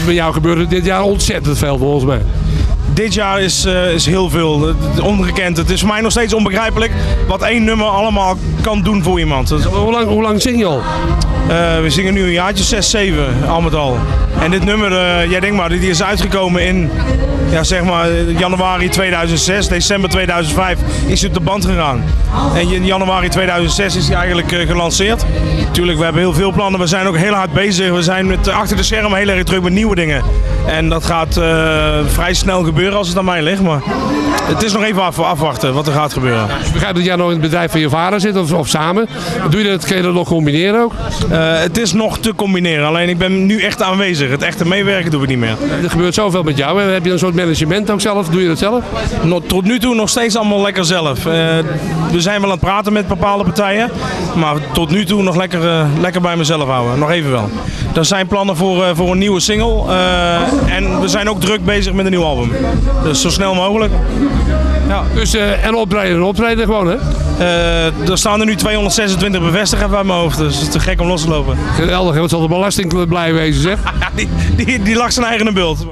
Met jou gebeurde dit jaar ontzettend veel volgens mij. Dit jaar is heel veel, ongekend. Het is voor mij nog steeds onbegrijpelijk wat één nummer allemaal kan doen voor iemand. Hoe lang zing je al? We zingen nu een jaartje 6, 7, al met al. En dit nummer, jij denkt maar, die is uitgekomen in zeg maar, januari 2006, december 2005 is het op de band gegaan. En in januari 2006 is hij eigenlijk gelanceerd. Tuurlijk, we hebben heel veel plannen, we zijn ook heel hard bezig. We zijn achter de schermen heel erg druk met nieuwe dingen. En dat gaat vrij snel gebeuren als het aan mij ligt. Maar het is nog even afwachten wat er gaat gebeuren. Ik begrijp dat jij nog in het bedrijf van je vader zit of samen. Doe je dat, kun je dat nog combineren ook? Het is nog te combineren, alleen ik ben nu echt aanwezig. Het echte meewerken doe ik niet meer. Er gebeurt zoveel met jou. Heb je een soort management ook zelf? Doe je dat zelf? Tot nu toe nog steeds allemaal lekker zelf. We zijn wel aan het praten met bepaalde partijen. Maar tot nu toe nog lekker bij mezelf houden. Nog even wel. Er zijn plannen voor een nieuwe single. En we zijn ook druk bezig met een nieuw album. Dus zo snel mogelijk. Ja. Dus, en optreden gewoon, hè? Er staan er nu 226 bevestigd bij mijn hoofd. Dus het is te gek om los te lopen. Geweldig, wat zal de belasting blij wezen, zeg? Die lag zijn eigen bult.